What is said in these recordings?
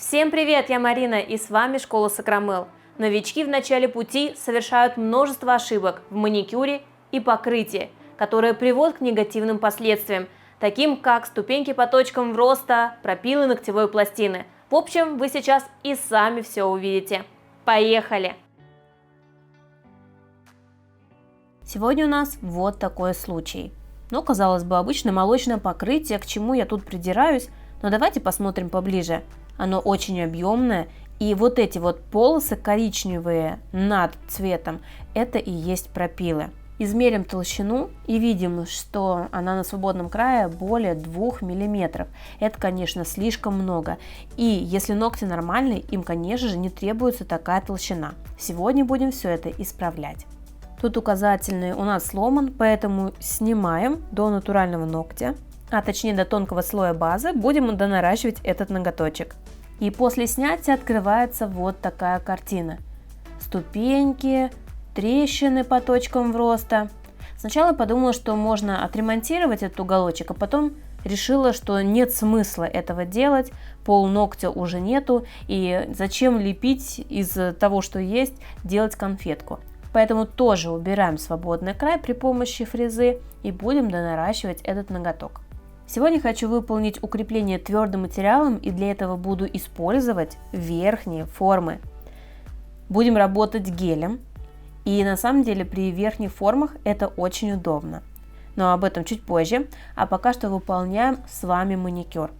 Всем привет, я Марина и с вами Школа Сакрамел. Новички в начале пути совершают множество ошибок в маникюре и покрытии, которые приводят к негативным последствиям, таким как ступеньки по точкам роста, пропилы ногтевой пластины. В общем, вы сейчас и сами все увидите. Поехали! Сегодня у нас вот такой случай. Ну, казалось бы, обычное молочное покрытие, к чему я тут придираюсь, но давайте посмотрим поближе. Оно очень объемное, и вот эти вот полосы коричневые над цветом, это и есть пропилы. Измерим толщину и видим, что она на свободном крае более 2 мм. Это, конечно, слишком много. И если ногти нормальные, им, конечно же, не требуется такая толщина. Сегодня будем все это исправлять. Тут указательный у нас сломан, поэтому снимаем до натурального ногтя, а точнее до тонкого слоя базы, будем донаращивать этот ноготочек. И после снятия открывается вот такая картина. Ступеньки, трещины по точкам роста. Сначала подумала, что можно отремонтировать этот уголочек, а потом решила, что нет смысла этого делать, пол ногтя уже нету, и зачем лепить из того, что есть, делать конфетку. Поэтому тоже убираем свободный край при помощи фрезы и будем донаращивать этот ноготок. Сегодня хочу выполнить укрепление твердым материалом, и для этого буду использовать верхние формы. Будем работать гелем, и на самом деле при верхних формах это очень удобно. Но об этом чуть позже, а пока что выполняем с вами маникюр.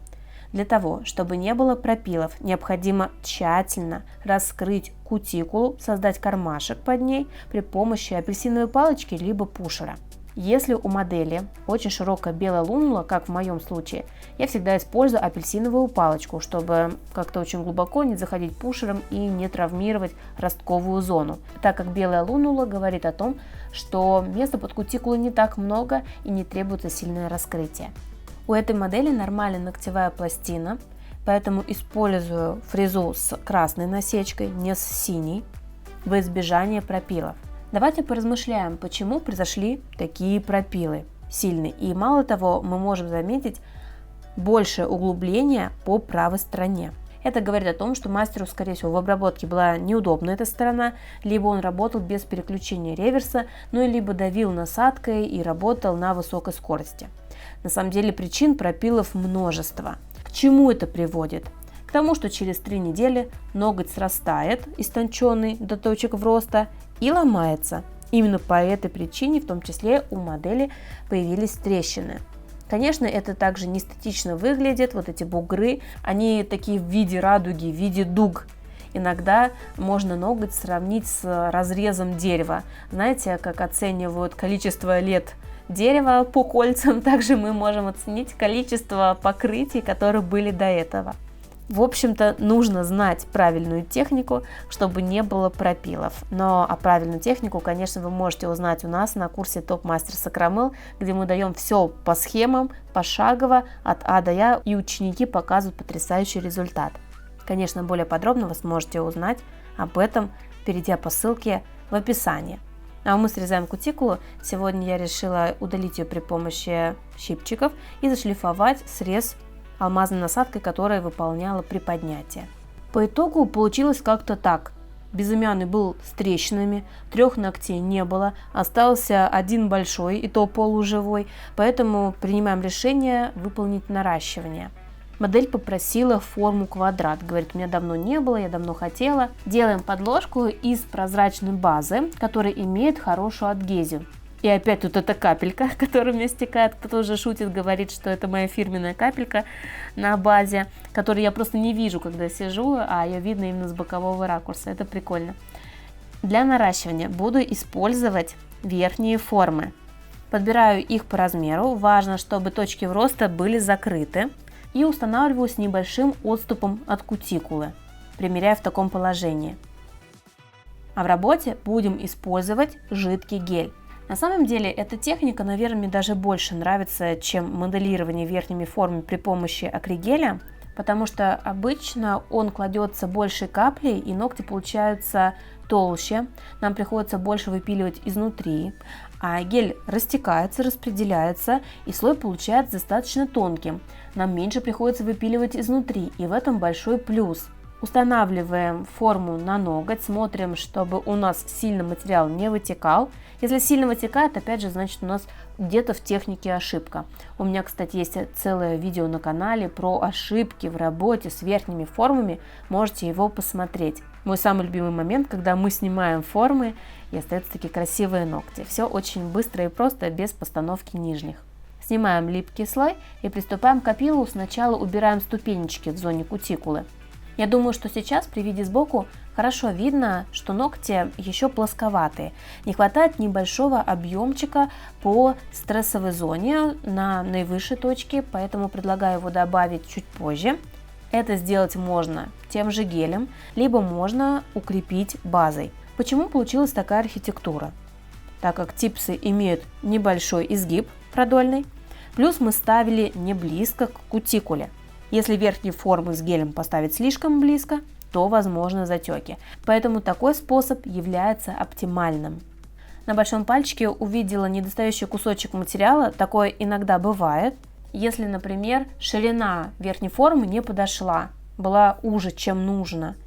Для того, чтобы не было пропилов, необходимо тщательно раскрыть кутикулу, создать кармашек под ней при помощи апельсиновой палочки либо пушера. Если у модели очень широкая белая лунула, как в моем случае, я всегда использую апельсиновую палочку, чтобы как-то очень глубоко не заходить пушером и не травмировать ростковую зону, так как белая лунула говорит о том, что места под кутикулой не так много и не требуется сильное раскрытие. У этой модели нормальная ногтевая пластина, поэтому использую фрезу с красной насечкой, не с синей, во избежание пропилов. Давайте поразмышляем, почему произошли такие пропилы сильные. И мало того, мы можем заметить большее углубление по правой стороне. Это говорит о том, что мастеру, скорее всего, в обработке была неудобна эта сторона, либо он работал без переключения реверса, ну и либо давил насадкой и работал на высокой скорости. На самом деле причин пропилов множество. К чему это приводит? К тому, что через 3 недели ноготь срастает, истонченный до точек роста, и ломается. Именно по этой причине, в том числе, у модели появились трещины. Конечно, это также не эстетично выглядит, вот эти бугры, они такие в виде радуги, в виде дуг. Иногда можно ноготь сравнить с разрезом дерева. Знаете, как оценивают количество лет дерева по кольцам, также мы можем оценить количество покрытий, которые были до этого. В общем-то, нужно знать правильную технику, чтобы не было пропилов. Но правильную технику, конечно, вы можете узнать у нас на курсе Топ-мастер Сакрамел, где мы даем все по схемам, пошагово, от А до Я, и ученики показывают потрясающий результат. Конечно, более подробно вы сможете узнать об этом, перейдя по ссылке в описании. А мы срезаем кутикулу. Сегодня я решила удалить ее при помощи щипчиков и зашлифовать срез алмазной насадкой, которая выполняла при поднятии. По итогу получилось как-то так. Безымянный был с трещинами, 3 ногтей не было, остался один большой, и то полуживой, поэтому принимаем решение выполнить наращивание. Модель попросила форму квадрат, говорит, у меня давно не было, я давно хотела. Делаем подложку из прозрачной базы, которая имеет хорошую адгезию. И опять тут эта капелька, которая у меня стекает. Кто-то уже шутит, говорит, что это моя фирменная капелька на базе, которую я просто не вижу, когда сижу, а ее видно именно с бокового ракурса. Это прикольно. Для наращивания буду использовать верхние формы. Подбираю их по размеру. Важно, чтобы точки роста были закрыты. И устанавливаю с небольшим отступом от кутикулы, примеряя в таком положении. А в работе будем использовать жидкий гель. На самом деле эта техника, наверное, мне даже больше нравится, чем моделирование верхними формами при помощи акригеля, потому что обычно он кладется большей каплей и ногти получаются толще, нам приходится больше выпиливать изнутри, а гель растекается, распределяется, и слой получается достаточно тонким. Нам меньше приходится выпиливать изнутри, и в этом большой плюс. Устанавливаем форму на ноготь, смотрим, чтобы у нас сильно материал не вытекал. Если сильно вытекает, опять же, значит у нас где-то в технике ошибка. У меня, кстати, есть целое видео на канале про ошибки в работе с верхними формами, можете его посмотреть. Мой самый любимый момент, когда мы снимаем формы и остаются такие красивые ногти. Все очень быстро и просто, без постановки нижних. Снимаем липкий слой и приступаем к опилу. Сначала убираем ступенечки в зоне кутикулы. Я думаю, что сейчас при виде сбоку хорошо видно, что ногти еще плосковатые. Не хватает небольшого объемчика по стрессовой зоне на наивысшей точке, поэтому предлагаю его добавить чуть позже. Это сделать можно тем же гелем, либо можно укрепить базой. Почему получилась такая архитектура? Так как типсы имеют небольшой изгиб продольный, плюс мы ставили не близко к кутикуле. Если верхние формы с гелем поставить слишком близко, то возможны затеки. Поэтому такой способ является оптимальным. На большом пальчике увидела недостающий кусочек материала. Такое иногда бывает. Если, например, ширина верхней формы не подошла, была уже, чем нужно.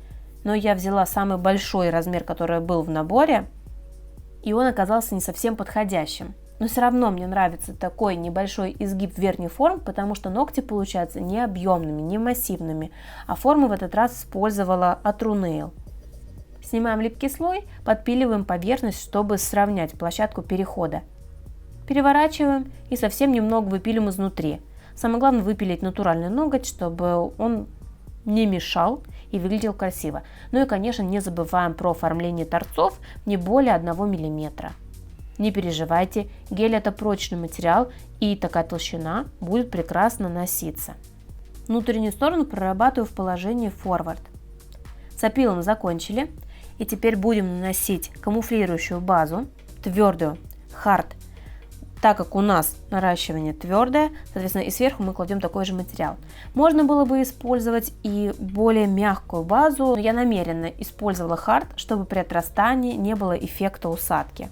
Но я взяла самый большой размер, который был в наборе, и он оказался не совсем подходящим. Но все равно мне нравится такой небольшой изгиб верхних форм, потому что ногти получаются не объемными, не массивными, а форму в этот раз использовала от True Nail. Снимаем липкий слой, подпиливаем поверхность, чтобы сравнять площадку перехода. Переворачиваем и совсем немного выпилим изнутри. Самое главное выпилить натуральный ноготь, чтобы он не мешал и выглядел красиво. Ну и, конечно, не забываем про оформление торцов не более 1 мм. Не переживайте, гель это прочный материал, и такая толщина будет прекрасно носиться. Внутреннюю сторону прорабатываю в положении форвард. С опилом закончили, и теперь будем наносить камуфлирующую базу, твердую, хард. Так как у нас наращивание твердое, соответственно, и сверху мы кладем такой же материал. Можно было бы использовать и более мягкую базу, но я намеренно использовала хард, чтобы при отрастании не было эффекта усадки.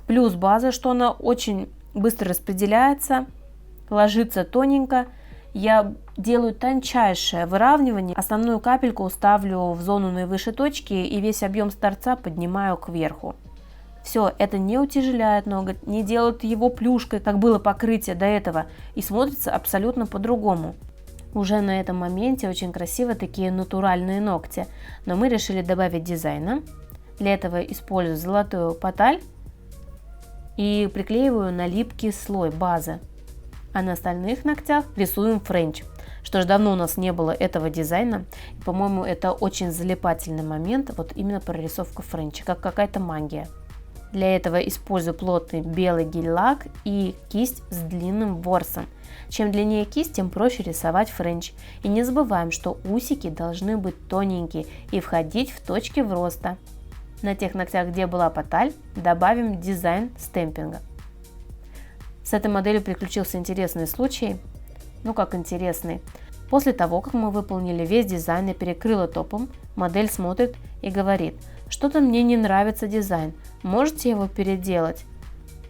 Плюс база, что она очень быстро распределяется, ложится тоненько. Я делаю тончайшее выравнивание. Основную капельку ставлю в зону наивысшей точки и весь объем с торца поднимаю кверху. Все, это не утяжеляет ноготь, не делает его плюшкой, как было покрытие до этого, и смотрится абсолютно по-другому. Уже на этом моменте очень красиво такие натуральные ногти, но мы решили добавить дизайна. Для этого использую золотую паталь и приклеиваю на липкий слой базы. А на остальных ногтях рисуем френч. Что ж, давно у нас не было этого дизайна. По-моему, это очень залипательный момент, вот именно прорисовка френча, как какая-то магия. Для этого использую плотный белый гель-лак и кисть с длинным ворсом. Чем длиннее кисть, тем проще рисовать френч. И не забываем, что усики должны быть тоненькие и входить в точки вроста. На тех ногтях, где была паталь, добавим дизайн стемпинга. С этой моделью приключился интересный случай. Ну как интересный. После того, как мы выполнили весь дизайн и перекрыла топом, модель смотрит и говорит: что-то мне не нравится дизайн, можете его переделать?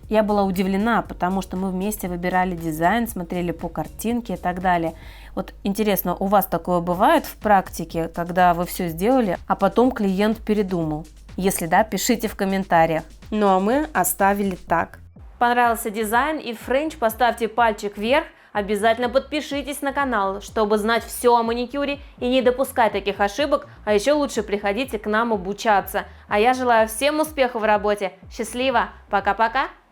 Я была удивлена, потому что мы вместе выбирали дизайн, смотрели по картинке и так далее. Вот интересно, у вас такое бывает в практике, когда вы все сделали, а потом клиент передумал? Если да, пишите в комментариях. Ну а мы оставили так. Понравился дизайн и френч, поставьте пальчик вверх. Обязательно подпишитесь на канал, чтобы знать все о маникюре и не допускать таких ошибок, а еще лучше приходите к нам обучаться. А я желаю всем успехов в работе. Счастливо! Пока-пока!